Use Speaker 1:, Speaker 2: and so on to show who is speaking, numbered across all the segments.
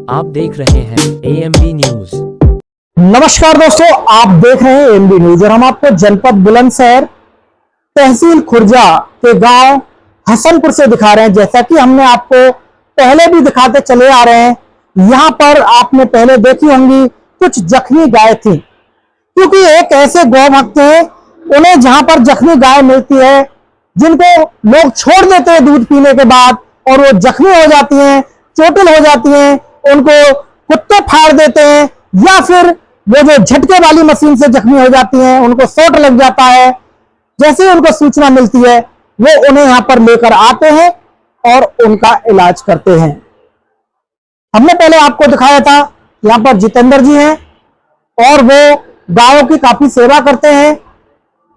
Speaker 1: आप देख रहे हैं AMB न्यूज।
Speaker 2: नमस्कार दोस्तों, आप देख रहे हैं AMB न्यूज और हम आपको जनपद बुलंदशहर तहसील खुर्जा के गांव हसनपुर से दिखा रहे हैं। जैसा कि हमने आपको पहले भी दिखाते चले आ रहे हैं, यहाँ पर आपने पहले देखी होंगी कुछ जख्मी गाय थी, क्योंकि एक ऐसे गौ भक्त हैं उन्हें जहां पर जख्मी गाय मिलती है जिनको लोग छोड़ देते हैं दूध पीने के बाद और वो जख्मी हो जाती हैं, चोटिल हो जाती हैं, उनको कुत्ते फाड़ देते हैं या फिर वो जो झटके वाली मशीन से जख्मी हो जाती हैं, उनको शॉट लग जाता है। जैसे ही उनको सूचना मिलती है वो उन्हें यहाँ पर लेकर आते हैं और उनका इलाज करते हैं। हमने पहले आपको दिखाया था, यहाँ पर जितेंद्र जी हैं और वो गायों की काफी सेवा करते हैं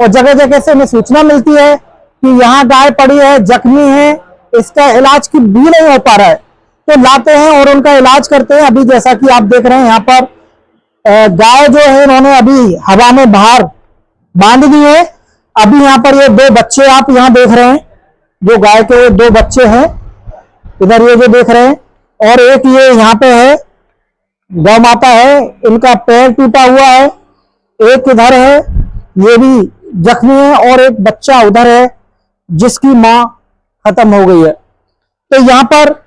Speaker 2: और जगह जगह से उन्हें सूचना मिलती है कि यहाँ गाय पड़ी है, जख्मी है, इसका इलाज की भी नहीं हो पा रहा है, तो लाते हैं और उनका इलाज करते हैं। अभी जैसा कि आप देख रहे हैं यहाँ पर गाय जो है इन्होंने अभी हवा में बाहर बांध दी है। अभी यहाँ पर ये दो बच्चे आप यहाँ देख रहे हैं, जो गाय के दो बच्चे हैं इधर ये जो देख रहे हैं, और एक ये यहाँ पे है गौ माता है, इनका पैर टूटा हुआ है, एक इधर है ये भी जख्मी है और एक बच्चा उधर है जिसकी मां खत्म हो गई है। तो यहाँ पर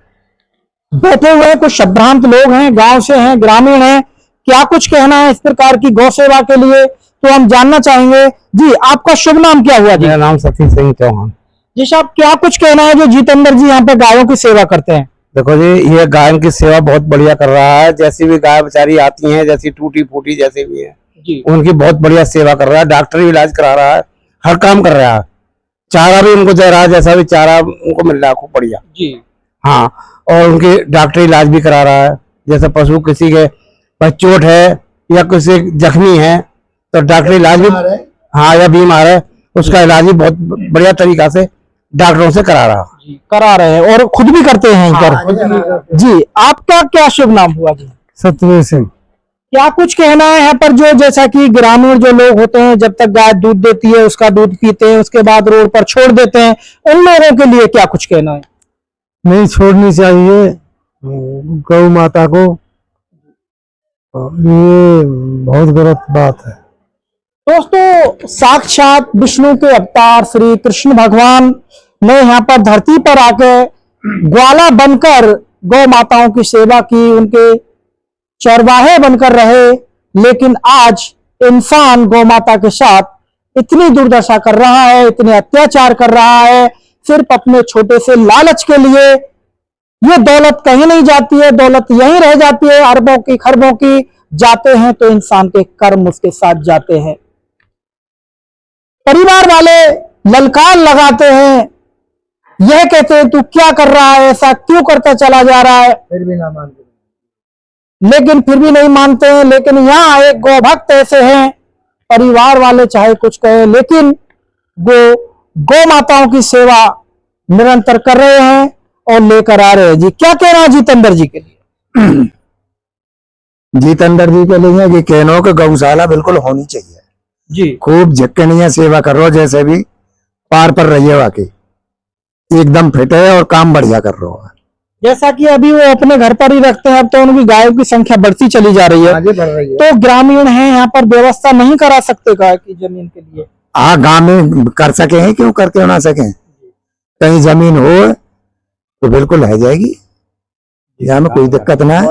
Speaker 2: बैठे हुए कुछ संभ्रांत लोग हैं, गांव से हैं, ग्रामीण हैं, क्या कुछ कहना है इस प्रकार की गौ सेवा के लिए तो हम जानना चाहेंगे। जी, आपका शुभ नाम क्या हुआ? जी,
Speaker 3: मेरा नाम सतीश सिंह चौहान।
Speaker 2: जी साहब, क्या कुछ कहना है जो जितेंद्र जी यहाँ पे गायों की सेवा करते हैं?
Speaker 3: देखो जी, ये गायों की सेवा बहुत बढ़िया कर रहा है। जैसी भी गाय बेचारी आती हैं, जैसी टूटी फूटी जैसी भी है
Speaker 2: जी,
Speaker 3: उनकी बहुत बढ़िया सेवा कर रहा है। डॉक्टरी इलाज करा रहा है, हर काम कर रहा है। चारा भी उनको दे रहा है, जैसा भी चारा उनको मिल रहा है खूब बढ़िया
Speaker 2: जी।
Speaker 3: हाँ, और उनकी डॉक्टरी इलाज भी करा रहा है। जैसे पशु किसी के पर चोट है या किसी जख्मी है तो डॉक्टरी इलाज भी, हाँ, या बीमार है उसका इलाज भी बहुत बढ़िया तरीका से डॉक्टरों से करा
Speaker 2: रहे हैं और खुद भी करते हैं यहाँ पर। जी, आपका क्या शुभ नाम हुआ? जी,
Speaker 3: सतवीर सिंह।
Speaker 2: क्या कुछ कहना है यहाँ पर जो जैसा कि ग्रामीण जो लोग होते हैं, जब तक गाय दूध देती है उसका दूध पीते हैं, उसके बाद रोड पर छोड़ देते हैं, उन लोगों के लिए क्या कुछ कहना है?
Speaker 3: नहीं छोड़नी चाहिए गौ माता को, ये बहुत गलत बात है।
Speaker 2: दोस्तों, साक्षात विष्णु के अवतार श्री कृष्ण भगवान ने यहाँ पर धरती पर आके ग्वाला बनकर गौ माताओं की सेवा की, उनके चरवाहे बनकर रहे, लेकिन आज इंसान गौ माता के साथ इतनी दुर्दशा कर रहा है, इतने अत्याचार कर रहा है, सिर्फ अपने छोटे से लालच के लिए। ये दौलत कहीं नहीं जाती है, दौलत यहीं रह जाती है, अरबों की खरबों की जाते हैं तो इंसान के कर्म उसके साथ जाते हैं। परिवार वाले ललकार लगाते हैं, यह कहते हैं तू क्या कर रहा है, ऐसा क्यों करता चला जा रहा है, फिर भी नहीं मानते हैं। लेकिन यहाँ एक गौ भक्त ऐसे हैं, परिवार वाले चाहे कुछ कहे लेकिन गौ माताओं की सेवा निरंतर कर रहे हैं और लेकर आ रहे हैं। जी, क्या कहना है जितेंद्र जी के लिए?
Speaker 3: जितेंद्र जी के लिए कि कहनो कि गौशाला बिल्कुल होनी चाहिए
Speaker 2: जी,
Speaker 3: खूब झक्के नहीं सेवा कर रहे हो, जैसे भी पार पर रहिए, वाकई एकदम फिट है और काम बढ़िया कर रहे हो।
Speaker 2: जैसा कि अभी वो अपने घर पर ही रखते हैं, अब तो उनकी गायों की संख्या बढ़ती चली जा रही है, तो ग्रामीण हैं यहाँ पर व्यवस्था नहीं करा सकते गाय की जमीन के लिए?
Speaker 3: हाँ, गांव में कर सके हैं, क्यों करके ना सके। कहीं जमीन हो तो बिल्कुल है जाएगी, यहाँ में कोई दिक्कत ना है,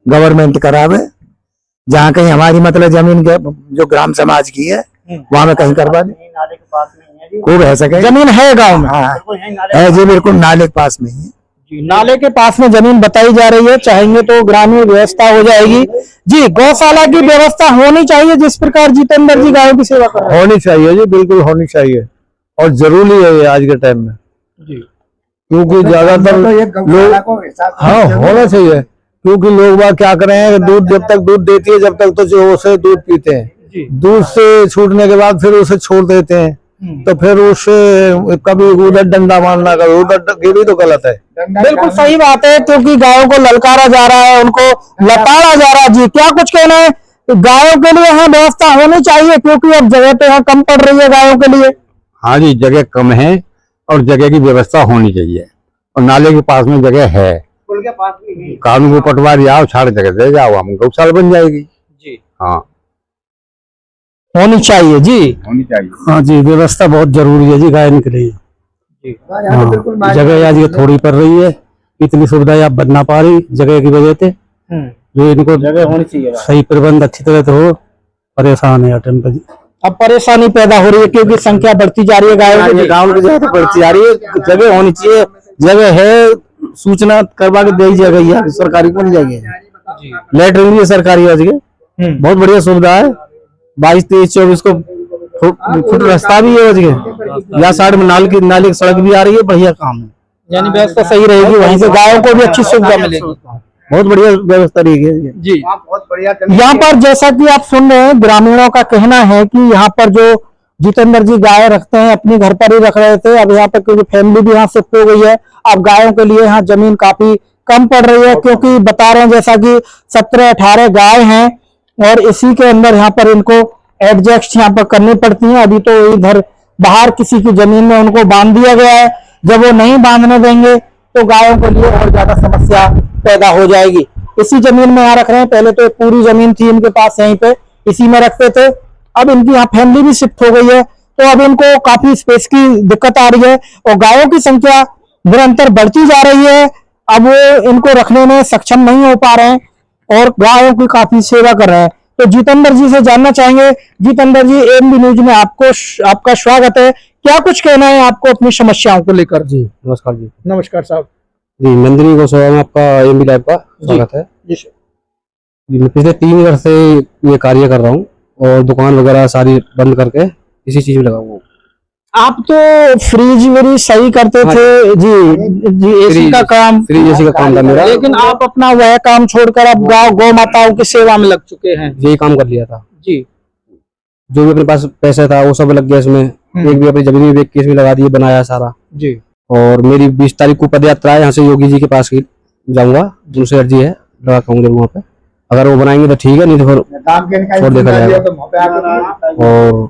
Speaker 3: गवर्नमेंट करावे। जहाँ कहीं हमारी मतलब जमीन जो ग्राम समाज की है वहां में कहीं करवा दे, खूब है सके।
Speaker 2: जमीन है गांव में?
Speaker 3: हाँ है जी, बिल्कुल नाले के पास में ही है।
Speaker 2: नाले के पास में जमीन बताई जा रही है, चाहेंगे तो ग्रामीण व्यवस्था हो जाएगी। जी, गौशाला की व्यवस्था होनी चाहिए जिस प्रकार जितेंद्र जी गायों की सेवा कर रहे हैं।
Speaker 3: होनी चाहिए जी, बिल्कुल होनी चाहिए और जरूरी है ये आज के टाइम में जी, क्योंकि ज्यादातर लोग, हाँ होना चाहिए, क्योंकि लोग बात क्या कर रहे हैं, दूध जब तक दूध देती है जब तक तो जो उसे दूध पीते हैं, दूध से छूटने के बाद फिर उसे छोड़ देते हैं, तो फिर उससे कभी उधर डंडा मारना, कभी उधर, ये भी तो गलत है।
Speaker 2: बिल्कुल सही बात है, क्योंकि गायों को ललकारा जा रहा है, उनको लताड़ा जा रहा है। जी, क्या कुछ कहना है? गायों के लिए यहाँ व्यवस्था होनी चाहिए, क्योंकि अब जगह पे यहाँ कम पड़ रही है गायों के लिए।
Speaker 3: हाँ जी, जगह कम है और जगह की व्यवस्था होनी चाहिए और नाले के पास में जगह है कानून को पटवारी आओ, सारे जगह दे जाओ, हम गौशाला बन जाएगी
Speaker 2: जी,
Speaker 3: हाँ
Speaker 2: होनी चाहिए जी।
Speaker 3: होनी चाहिए।
Speaker 2: हाँ जी, व्यवस्था बहुत जरूरी है जी गायन के लिए जी। हाँ, जगह आज ये थोड़ी पड़ रही है, इतनी सुविधाएं आप बन ना पा रही जगह की वजह से, जो इनको जगह होनी चाहिए, सही प्रबंध अच्छी तरह से हो। परेशान है टाइम पर, अब परेशानी पैदा हो रही है क्योंकि संख्या बढ़ती जा रही है गायों की, गाँव की जगह बढ़ती जा रही है। जगह होनी चाहिए, जगह है, सूचना करवा के दी जाएगी, सरकारी को नहीं जाएगी। लेटरिन भी है सरकारी आज के, बहुत बढ़िया सुविधा है। 22-23-24 को फुट रास्ता भी है आज या साइड में नाली की सड़क भी आ रही है, बढ़िया काम है। यानी व्यवस्था सही रहेगी, वहीं से गायों को भी अच्छी सुविधा मिलेगी, बहुत बढ़िया व्यवस्था रहेगी जी।
Speaker 3: बहुत बढ़िया।
Speaker 2: यहाँ पर जैसा कि आप सुन रहे हैं, ग्रामीणों का कहना है कि यहाँ पर जो जितेंद्र जी गाय रखते हैं, अपने घर पर ही रख रहे थे, अब यहाँ पर क्योंकि फैमिली भी यहाँ शिफ्ट हो गई है, अब गायों के लिए यहाँ जमीन काफी कम पड़ रही है, क्योंकि बता रहे हैं जैसा कि 17-18 गाय हैं और इसी के अंदर यहाँ पर इनको एडजस्ट यहाँ पर करनी पड़ती है। अभी तो इधर बाहर किसी की जमीन में उनको बांध दिया गया है, जब वो नहीं बांधने देंगे तो गायों के लिए और ज्यादा समस्या पैदा हो जाएगी। इसी जमीन में यहाँ रख रहे हैं, पहले तो एक पूरी जमीन थी इनके पास, यहीं पे इसी में रखते थे, अब इनकी यहाँ फैमिली भी शिफ्ट हो गई है, तो अब इनको काफी स्पेस की दिक्कत आ रही है और गायों की संख्या निरंतर बढ़ती जा रही है। अब वो इनको रखने में सक्षम नहीं हो पा रहे हैं और गायों की काफी सेवा कर रहे हैं। तो जितेंद्र जी से जानना चाहेंगे। जितेंद्र जी, एएमबी न्यूज में आपका स्वागत है, क्या कुछ कहना है आपको अपनी समस्याओं को लेकर? जी
Speaker 3: नमस्कार जी।
Speaker 2: नमस्कार साहब
Speaker 3: जी, नंदिनी गौशाला में आपका एएमबी लाइव का स्वागत है
Speaker 2: जी।
Speaker 3: मैं पिछले 3 वर्ष से ये कार्य कर रहा हूँ और दुकान वगैरह सारी बंद करके इसी चीज में लगा हुआ हूँ। आप
Speaker 2: तो फ्रिज वरीज सही करते थे जी, एसी का काम,
Speaker 3: फ्रिज एसी का काम था मेरा,
Speaker 2: लेकिन आप अपना वह काम छोड़कर अब गौ माताओं की सेवा में लग चुके हैं।
Speaker 3: यही काम कर लिया था
Speaker 2: जी,
Speaker 3: जो भी अपने पास पैसा था वो सब लग गया इसमें, एक भी अपनी जमीन भी केस में लगा दिए, बनाया सारा जी। और मेरी 20 तारीख को पद यात्रा है, यहाँ से योगी जी के पास जाऊंगा, उनसे अर्जी है, लगा कहूंगा वहाँ पे, अगर वो बनाएंगे तो ठीक है, नहीं तो फिर छोड़ देखा जाएगा। और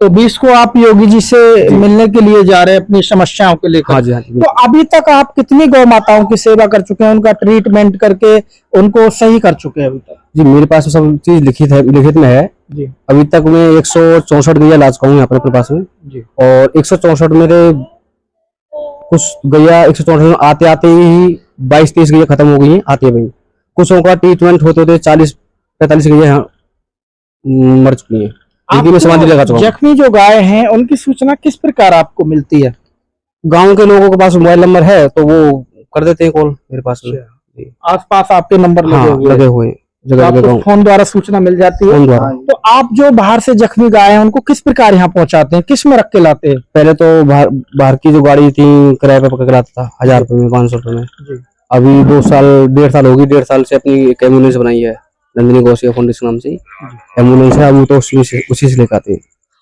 Speaker 3: तो 20 को आप योगी जी से मिलने के लिए जा रहे हैं अपनी समस्याओं को लेकर? हाँ जी, हाँ जी।
Speaker 2: तो अभी तक आप कितनी गौ माताओं की सेवा कर चुके हैं, उनका ट्रीटमेंट करके उनको सही कर चुके हैं अभी तक?
Speaker 3: जी, मेरे पास सब चीज लिखित में है जी। अभी तक मैं 164 गैया ला चुका हूँ यहाँ पर अपने पास में जी। और 164 मेरे कुछ गैया 164 में आते आते ही 22-23 गैया खत्म हो गई है आते भाई, कुछ का ट्रीटमेंट होते होते 40-45 गैया यहाँ मर चुकी है।
Speaker 2: जख्मी जो गाय हैं उनकी सूचना किस प्रकार आपको मिलती है?
Speaker 3: गांव के लोगों के पास मोबाइल नंबर है तो वो कर देते हैं कॉल मेरे पास में।
Speaker 2: आसपास आपके नंबर लगे हुए हैं, जगह फोन द्वारा सूचना मिल जाती है। तो आप जो बाहर से जख्मी गाय हैं उनको किस प्रकार यहाँ पहुँचाते हैं, किस में रख के लाते हैं?
Speaker 3: पहले तो बाहर की जो गाड़ी थी किराए पे पकड़ लाता था 1000 रुपए में, 500 रुपए में। अभी 1.5 साल होगी, 1.5 साल से अपनी एक एम्बुलेंस बनाई है, नंदिनी गौशाला फाउंडेशन नाम से एम्बुलेंस है। वो तो उसी से लेकर आते हैं,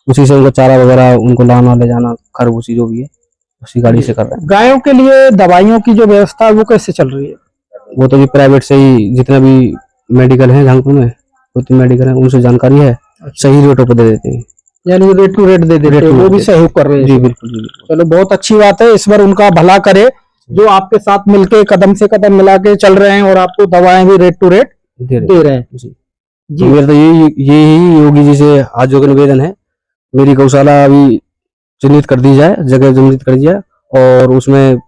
Speaker 3: उसी से उनको चारा वगैरह उनको लाना ले जाना, खरबूसी जो भी है उसी गाड़ी से कर रहे हैं।
Speaker 2: गायों के लिए दवाइयों की जो व्यवस्था है वो कैसे चल रही है?
Speaker 3: वो तो भी प्राइवेट से ही, जितना भी मेडिकल है झांगपुर में उतने मेडिकल है, उनसे जानकारी है, सही रेटों पर दे देते हैं,
Speaker 2: यानी रेट टू रेट दे देते हैं, वो भी सहयोग कर रहे हैं।
Speaker 3: जी बिल्कुल।
Speaker 2: चलो बहुत अच्छी बात है, इस बार उनका भला करे जो आपके साथ मिलके कदम से कदम मिला के चल रहे हैं और आपको दवाएं भी रेट टू रेट दे रहे हैं जी।
Speaker 3: जी मेरा तो यही योगी जी से हाथ जोड़ निवेदन है, मेरी गौशाला अभी चिन्हित कर दी जाए, जगह चिन्हित कर दी जाए और उसमें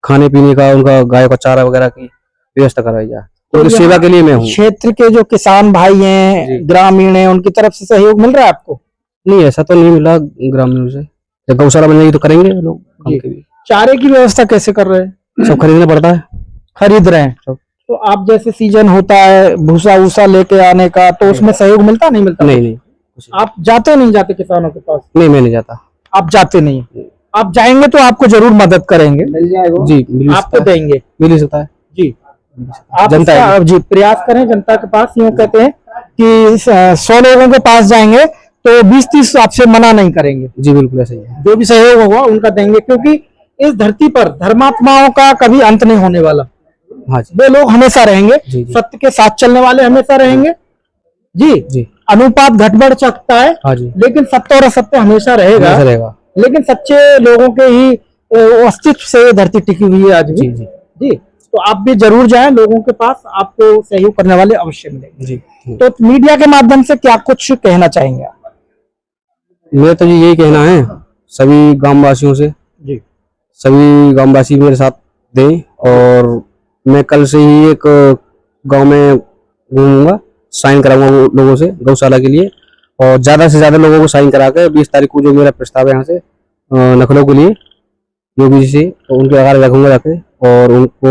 Speaker 3: खाने पीने का, उनका गायों का चारा वगैरह की व्यवस्था कराई जाए, उनकी सेवा के लिए मैं हूँ।
Speaker 2: क्षेत्र के जो किसान भाई हैं, ग्रामीण हैं, उनकी तरफ से सहयोग मिल रहा है आपको?
Speaker 3: नहीं, ऐसा तो नहीं मिला ग्रामीणों से, जब गौशाला बन जाएगी तो करेंगे लोग।
Speaker 2: चारे की व्यवस्था कैसे कर रहे हैं?
Speaker 3: सब खरीदना पड़ता है,
Speaker 2: खरीद रहे हैं सब। तो आप जैसे सीजन होता है भूसा वूसा लेके आने का, तो उसमें सहयोग मिलता नहीं मिलता?
Speaker 3: नहीं।
Speaker 2: आप जाते नहीं जाते किसानों के पास?
Speaker 3: नहीं, मैं नहीं जाता।
Speaker 2: आप जाते नहीं? आप जाएंगे तो आपको जरूर मदद करेंगे,
Speaker 3: मिल जाएगा जी,
Speaker 2: आपको देंगे,
Speaker 3: मिल ही सकता है
Speaker 2: जी। आप जनता जी प्रयास करें जनता के पास, यूँ कहते हैं कि 100 लोगों के पास जाएंगे तो 20-30 आपसे मना नहीं करेंगे
Speaker 3: जी। बिल्कुल ऐसा ही है,
Speaker 2: जो भी सहयोग होगा उनका देंगे, क्योंकि इस धरती पर धर्मात्माओं का कभी अंत नहीं होने वाला।
Speaker 3: हाँ जी,
Speaker 2: वे लोग हमेशा रहेंगे, सत्य के साथ चलने वाले हमेशा रहेंगे जी। अनुपात घट बढ़ सकता है, हाँ जी, लेकिन सत्य और असत्य हमेशा रहेगा। लेकिन सच्चे लोगों के ही अस्तित्व से धरती टिकी हुई है आज भी। जी, तो आप भी जरूर जाएं, लोगों के पास आपको सहयोग करने वाले अवश्य मिलेंगे।
Speaker 4: जी।
Speaker 2: तो मीडिया के माध्यम से क्या कुछ कहना चाहेंगे आप?
Speaker 4: मेरा तो यही कहना है सभी ग्रामवासियों से,
Speaker 2: जी
Speaker 4: सभी ग्रामवासी मेरे साथ दें, और मैं कल से ही एक गांव में घूमूंगा, साइन कराऊंगा वो लोगों से गौशाला के लिए, और ज़्यादा से ज़्यादा लोगों को साइन करा के 20 तारीख को जो मेरा प्रस्ताव है यहाँ से नखलों के लिए योगी जी से, तो उनके आगे रखूंगा जाके, और उनको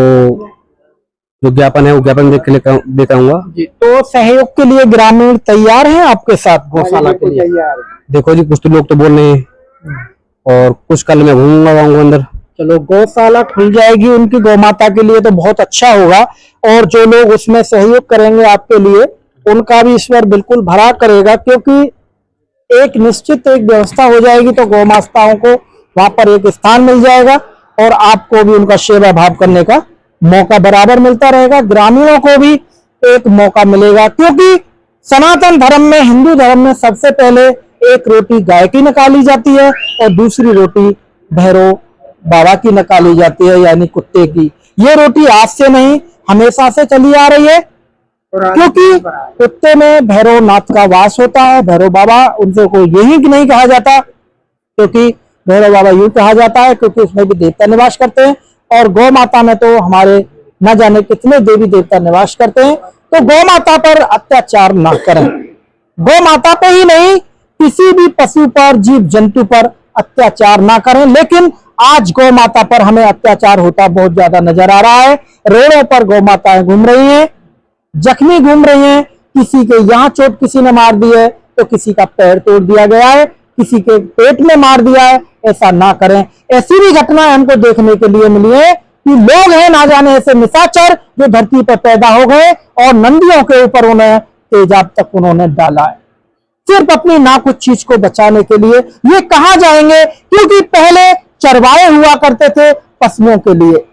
Speaker 4: जो ज्ञापन है वो ज्ञापन देकर आऊंगा।
Speaker 2: जी, तो सहयोग के लिए ग्रामीण तैयार हैं आपके साथ गौशाला के लिए?
Speaker 4: देखो जी, कुछ तो लोग तो बोल रहे हैं, और कुछ कल मैं घूमूंगा गाँव के अंदर।
Speaker 2: चलो, गौशाला खुल जाएगी उनकी गौ माता के लिए तो बहुत अच्छा होगा, और जो लोग उसमें सहयोग करेंगे आपके लिए उनका भी ईश्वर बिल्कुल भला करेगा, क्योंकि एक निश्चित एक व्यवस्था हो जाएगी तो गौ माताओं को वहां पर एक स्थान मिल जाएगा, और आपको भी उनका सेवा भाव करने का मौका बराबर मिलता रहेगा, ग्रामीणों को भी एक मौका मिलेगा। क्योंकि सनातन धर्म में, हिंदू धर्म में सबसे पहले एक रोटी गाय की निकाली जाती है और दूसरी रोटी भैरव बाबा की निकाली जाती है, यानी कुत्ते की। ये रोटी आज से नहीं, हमेशा से चली आ रही है, क्योंकि कुत्ते में भैरव नाथ का वास होता है। भैरव बाबा, उनसे कोई यही नहीं कहा जाता, क्योंकि भैरव बाबा यूं कहा जाता है क्योंकि उसमें भी देवता निवास करते हैं, और गौ माता में तो हमारे न जाने कितने देवी देवता निवास करते हैं। तो गौ माता पर अत्याचार ना करें, गौ माता पे ही नहीं, किसी भी पशु पर, जीव जंतु पर अत्याचार ना करें। लेकिन आज गौ माता पर हमें अत्याचार होता बहुत ज्यादा नजर आ रहा है। रोडों पर गौ माताएं घूम रही हैं, जख्मी घूम रही हैं, किसी के यहाँ चोट किसी ने मार दी है तो किसी का पैर तोड़ दिया गया है, किसी के पेट में मार दिया है। ऐसा ना करें। ऐसी भी घटनाएं हमको देखने के लिए मिली है कि लोग हैं ना जाने ऐसे निशाचर जो धरती पर पैदा हो गए और नंदियों के ऊपर उन्हें तेजाब तक उन्होंने डाला है, सिर्फ अपनी ना कुछ चीज को बचाने के लिए। ये कहां जाएंगे? क्योंकि पहले चरवाहे हुआ करते थे पशुओं के लिए,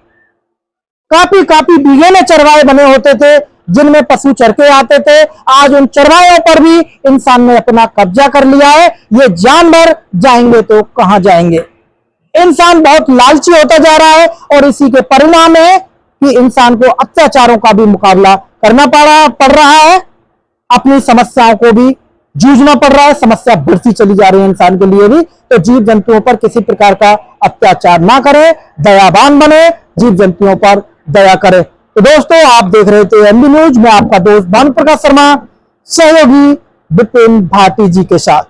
Speaker 2: काफी बीघे में चरवाहे बने होते थे जिनमें पशु चर के आते थे। आज उन चरवाहों पर भी इंसान ने अपना कब्जा कर लिया है। ये जानवर जाएंगे तो कहां जाएंगे? इंसान बहुत लालची होता जा रहा है, और इसी के परिणाम है कि इंसान को अत्याचारों का भी मुकाबला करना पड़ रहा है, अपनी समस्याओं को भी जूझना पड़ रहा है। समस्या बढ़ती चली जा रही है इंसान के लिए भी। तो जीव जंतुओं पर किसी प्रकार का अत्याचार ना करें, दयावान बने, जीव जंतुओं पर दया करें। तो दोस्तों, आप देख रहे थे एमबी न्यूज में आपका दोस्त भानु प्रकाश शर्मा, सहयोगी विपिन भाटी जी के साथ।